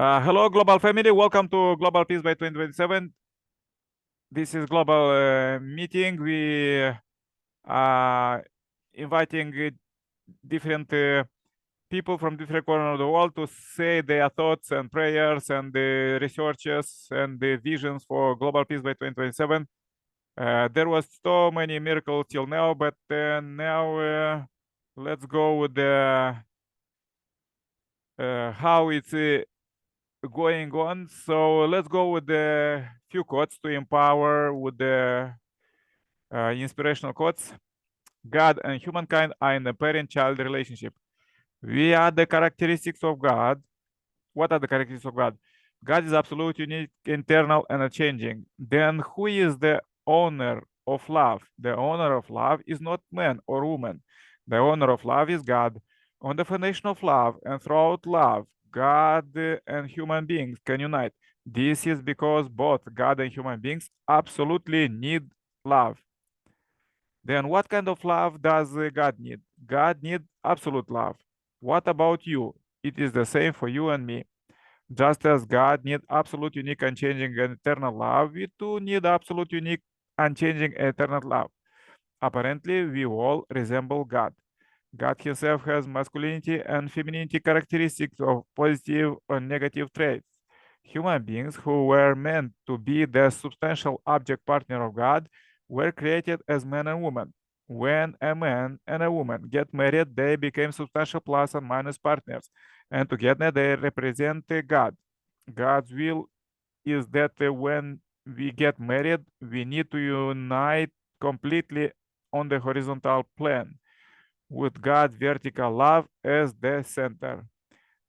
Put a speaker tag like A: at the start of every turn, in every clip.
A: Hello, global family. Welcome to Global Peace by 2027. This is global meeting. We are inviting different people from different corners of the world to say their thoughts and prayers and the researches and the visions for global peace by 2027. There was so many miracles till now, but now let's go with the how it's going on. So let's go with the few quotes to empower with the inspirational quotes. God and humankind are in a parent-child relationship. We are the characteristics of God. What are the characteristics of God? God is absolute, unique, internal, and unchanging. Then who is the owner of love? The owner of love is not man or woman. The owner of love is God. On the foundation of love and throughout love, God and human beings can unite. This is because both God and human beings absolutely need love. Then what kind of love does God need? God needs absolute love. What about you? It is the same for you and me. Just as God needs absolute, unique, unchanging, and eternal love, we too need absolute, unique, unchanging, and eternal love. Apparently, we all resemble God. God himself has masculinity and femininity characteristics of positive or negative traits. Human beings who were meant to be the substantial object partner of God were created as man and woman. When a man and a woman get married, they became substantial plus and minus partners, and together they represent God. God's will is that when we get married, we need to unite completely on the horizontal plane with God's vertical love as the center.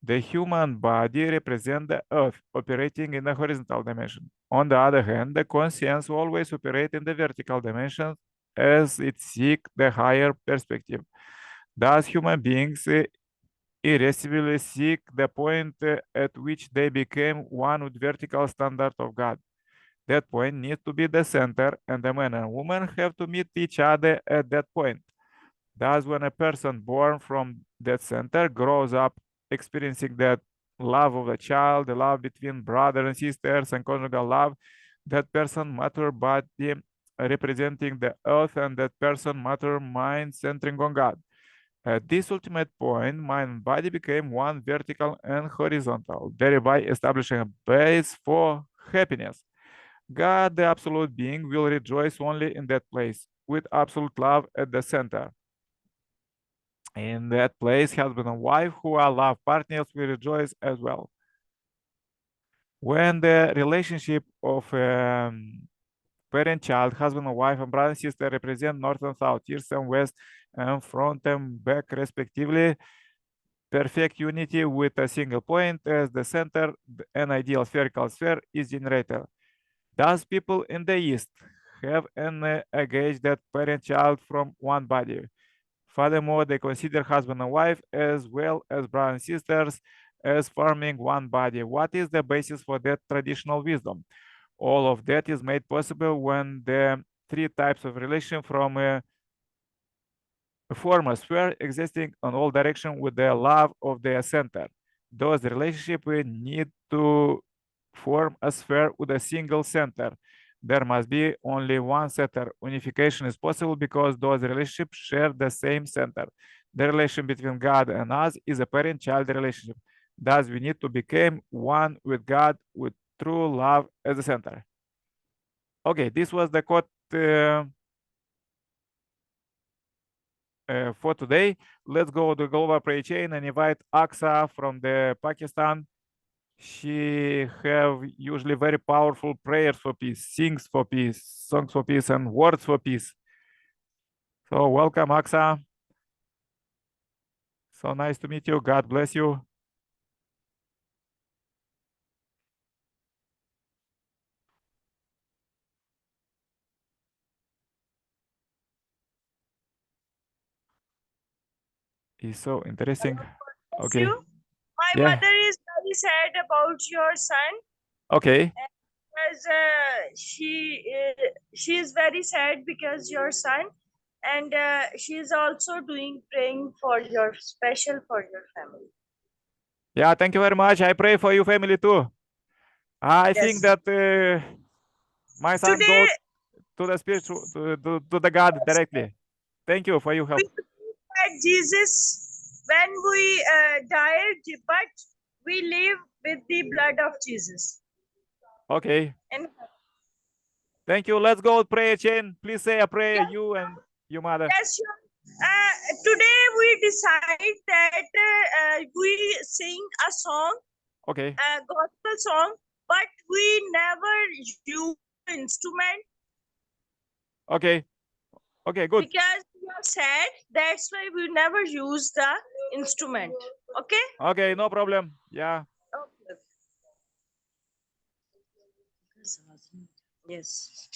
A: The human body represents the earth operating in the horizontal dimension. On the other hand, the conscience always operates in the vertical dimension as it seeks the higher perspective. Thus, human beings irresistibly seek the point at which they became one with vertical standard of God. That point needs to be the center, and the man and woman have to meet each other at that point. Thus, when a person born from that center grows up experiencing that love of the child, the love between brothers and sisters, and conjugal love, that person mature body representing the earth, and that person mature mind centering on God. At this ultimate point, mind and body became one vertical and horizontal, thereby establishing a base for happiness. God, the absolute being, will rejoice only in that place, with absolute love at the center. In that place, husband and wife who are love partners will rejoice as well. When the relationship of parent-child, husband and wife, and brother and sister represent north and south, east and west, and front and back respectively, perfect unity with a single point as the center, an ideal spherical sphere is generated. Thus, people in the east have an gauge that parent-child from one body. Furthermore, they consider husband and wife as well as brothers and sisters as forming one body. What is the basis for that traditional wisdom? All of that is made possible when the three types of relation from form a sphere existing on all directions with the love of their center. Those relationships need to form a sphere with a single center. There must be only one center. Unification is possible because those relationships share the same center. The relation between God and us is a parent-child relationship. Thus, we need to become one with God with true love as the center. Okay, this was the quote for today. Let's go to the global prayer chain and invite Aksa from the Pakistan. She have usually very powerful prayers for peace, sings for peace, songs for peace, and words for peace. So welcome, Aksa. So nice to meet you. God bless you. It's so interesting.
B: Bless
A: Okay.
B: you. My
A: Yeah.
B: mother is very sad about your son,
A: Okay.
B: as she is very sad because your son, and she is also doing praying for your special for your family.
A: Yeah, thank you very much. I pray for your family too. I think
B: Yes.
A: that my son
B: Today
A: go to the spiritual to the God directly. Thank you for your
B: we
A: help.
B: believe that Jesus, when we died, but we live with the blood of Jesus.
A: Okay.
B: And
A: Thank you. Let's go pray, Chain. Please say a prayer, you and your mother.
B: yes, sure. Today we decide that we sing a song,
A: Okay.
B: a gospel song, but we never use instrument
A: Okay. Okay, good.
B: because we are sad. That's why we never use the instrument. Okay?
A: Okay, no problem. Yeah.
B: Okay. Yes.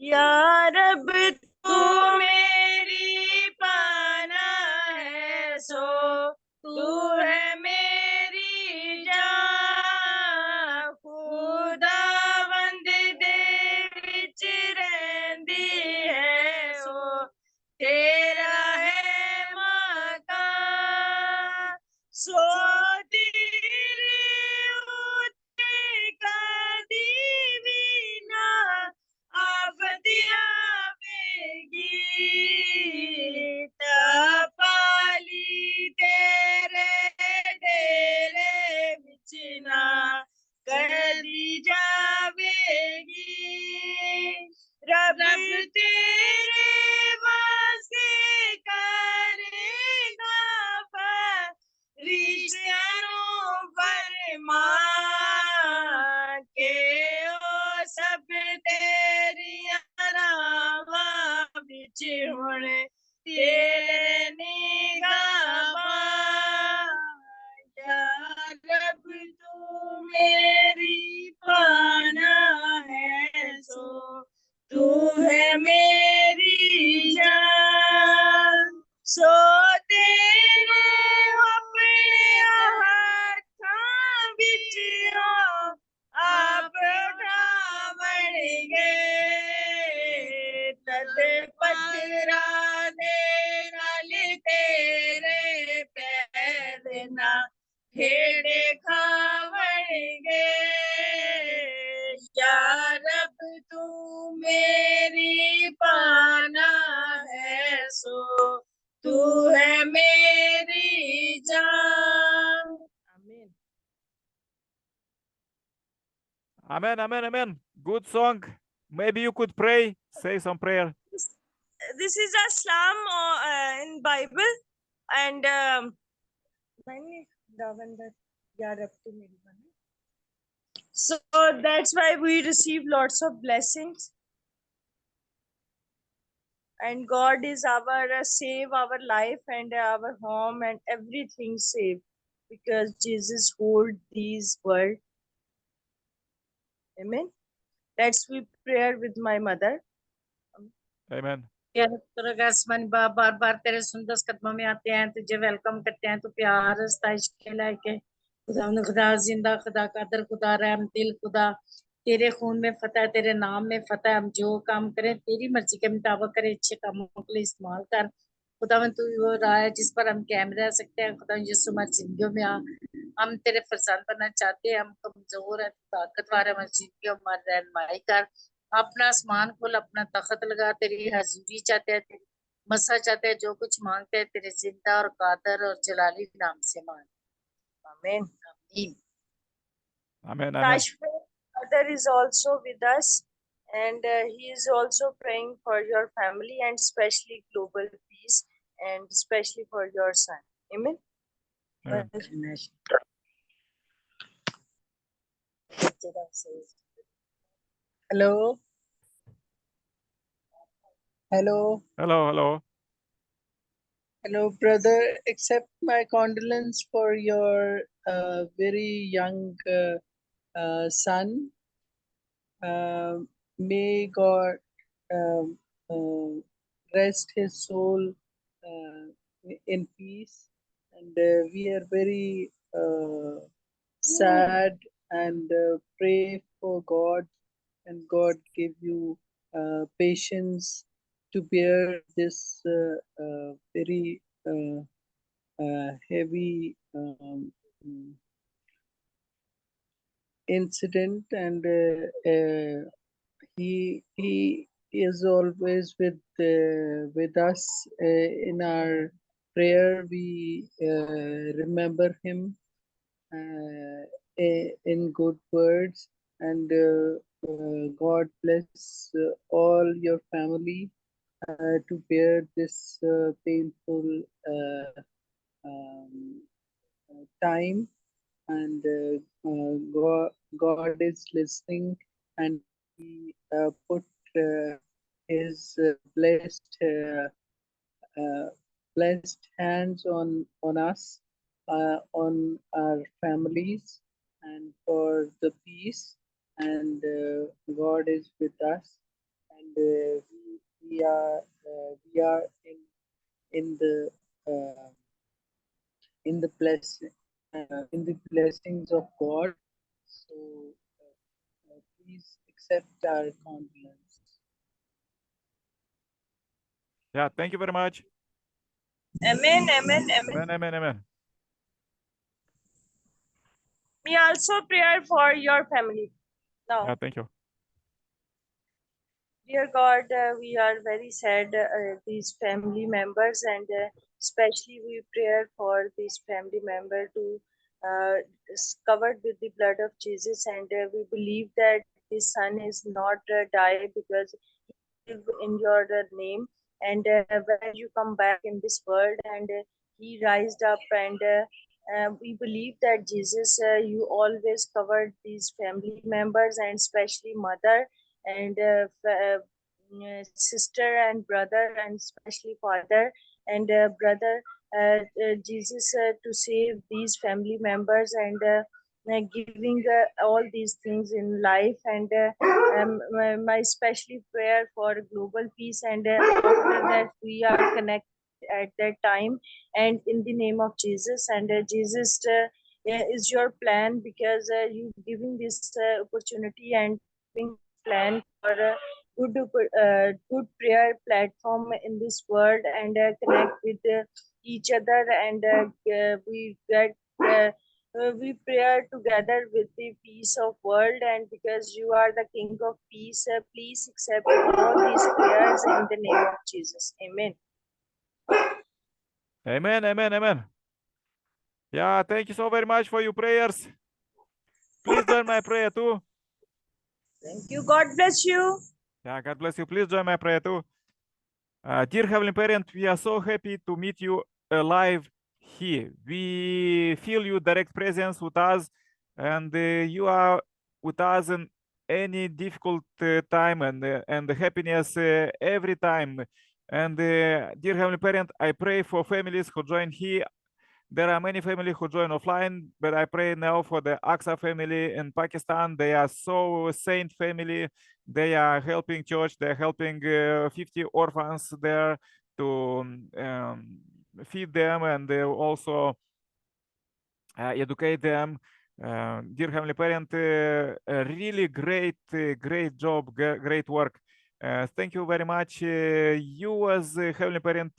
B: या रब तू मेरी पाना है सो तू है मेरी जान खुदावंद दे विच रहंदी है सो तेरा है मकान सो तेरे उत्ते कदी भी ना पाली तेरे डेरे विच ना कदी जावेगी रब तेरे वास्ते करेगा रिश्तों फरमान के ओ सब तेरिया रावां विच हुण तेरे निगाहां या रब तू मेरी पाना है सो तू है मेरी जान सो तेरे अपने हाथां विच हो आप बन गए तद पत्थरा दे नाल तेरे पैर ना खेड़े खावण गए या रब तू मेरी पाना है सो तू है मेरी जान आमीन
A: Amen, amen, amen. Good song. Maybe you could pray, say some prayer.
B: this is a Islam in Bible and so that's why we receive lots of blessings and God is our save our life and our home and everything save because Jesus hold these world. Amen. Let's we prayer with my mother.
A: Amen.
C: आसमान बार बार तेरे सुंदर कदमों में आते हैं तुझे welcome करते हैं तो प्यार स्ताइश के लायक खुदा जिंदा खुदा कादर खुदा रहम दिल खुदा तेरे खून में फतह तेरे नाम में फतह हम जो काम करें तेरी मर्जी के मुताबिक करें अच्छे कामों के लिए इस्तेमाल कर खुदावन तू वो राह है जिस पर हम कायम रह सकते हैं खुदा यीशु हमारी जिंदगियों में आ हम तेरे फरजान बनना चाहते हैं हम कमजोर है ताकतवर है हमारी जिंदगियों में हमारी रहनुमाई कर अपना आसमान खोल अपना तख्त लगा तेरी हजूरी चाहते हैं तेरी मसा चाहते हैं जो कुछ मांगते हैं तेरे जिंदा और कादर और जलाली नाम से मांग
B: Amen.
C: आमीन
A: Amen, amen.
B: Kashmir brother is also with us and he is also praying for your family and especially global peace and especially for your son. Amen.
A: Amen.
D: Hello. Hello.
A: Hello, hello.
D: Hello, brother. Accept my condolence for your very young son. May God um, rest his soul in peace. And we are very sad and pray for God and God give you patience to bear this very heavy incident, and he is always with us in our prayer. We remember him in good words, and God bless all your family to bear this painful um, time, and God is listening, and he put his blessed hands on us, on our families, and for the peace. And God is with us, and we are in the uh, in the blessing in the blessings of God. So please accept our condolence.
A: Yeah, thank you very much.
B: Amen, amen, amen.
A: Amen, amen, amen.
B: We also pray for your family. Now,
A: Yeah, thank you.
B: dear God, we are very sad, these family members, and especially we pray for this family member to is covered with the blood of Jesus, and we believe that this son is not die because he live in your name, and when you come back in this world, and he rised up, and we believe that Jesus, you always covered these family members, and especially mother and sister and brother, and especially father and brother, Jesus, to save these family members, and giving all these things in life, and my especially prayer for global peace, and after that we are connected at that time, and in the name of Jesus, and Jesus, is your plan, because you giving this opportunity and giving plan for good prayer platform in this world, and connect with each other, and we get we pray together with the peace of world, and because you are the King of peace, please accept all these prayers in the name of Jesus. Amen.
A: Amen, amen, amen. Yeah, thank you so very much for your prayers. Please join my prayer too.
B: Thank you. God bless you.
A: Yeah, God bless you. Please join my prayer too. Dear Heavenly Parent, we are so happy to meet you alive here. We feel your direct presence with us, and you are with us in any difficult time, and the happiness every time. And dear Heavenly Parent, I pray for families who join here. There are many families who join offline, but I pray now for the Aqsa family in Pakistan. They are so saint family. They are helping church. They're helping 50 orphans there to feed them, and they also educate them. Dear Heavenly Parent, really great job, great work. Thank you very much. You as Heavenly Parent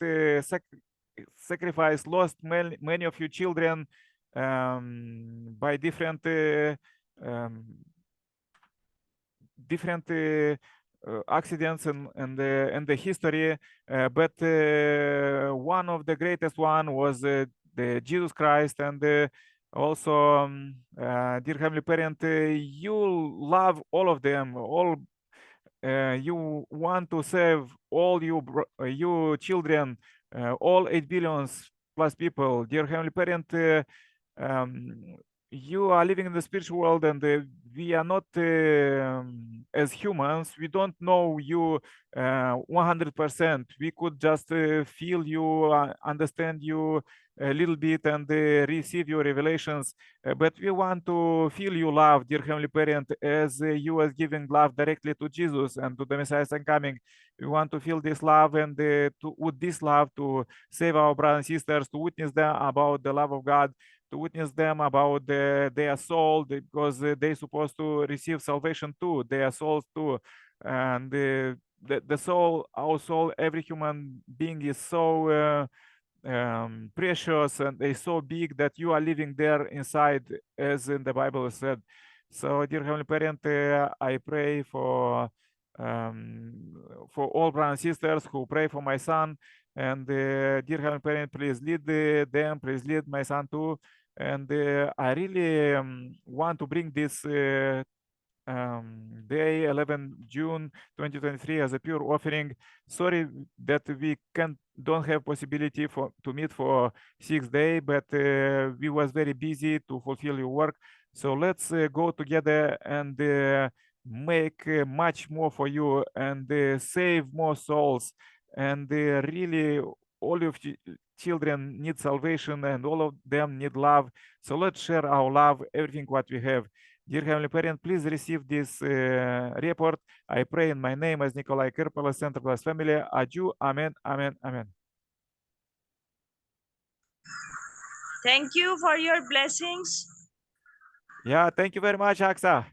A: sacrifice, lost many of your children by different accidents and the history, but one of the greatest one was the Jesus Christ, and also dear Heavenly Parent, you love all of them, all you want to save all you children, all 8 billions plus people. Dear Heavenly Parent, um, you are living in the spiritual world, and we are not as humans. We don't know you 100%. We could just feel you, understand you a little bit, and receive your revelations. But we want to feel you love, dear Heavenly Parent, as you are giving love directly to Jesus and to the Messiah and coming. We want to feel this love, and with this love to save our brothers and sisters, to witness them about the love of God, to witness them about their soul, because they're supposed to receive salvation too, their souls too. And the soul, our soul, every human being is so precious, and they're so big that you are living there inside, as in the Bible said. So, dear Heavenly Parent, I pray for all brothers and sisters who pray for my son. And dear Heavenly Parent, please lead them, please lead my son too. And I really want to bring this day 11 June 2023 as a pure offering. Sorry that we don't have possibility to meet for 6 days, but we was very busy to fulfill your work. So let's go together and make much more for you, and save more souls. And really, all of children need salvation, and all of them need love. So let's share our love, everything what we have. Dear Heavenly Parent, please receive this report. I pray in my name as Nikolai Kirpala, Center Class Family. Adieu. Amen. Amen. Amen.
B: Thank you for your blessings.
A: Yeah, thank you very much, Aksa.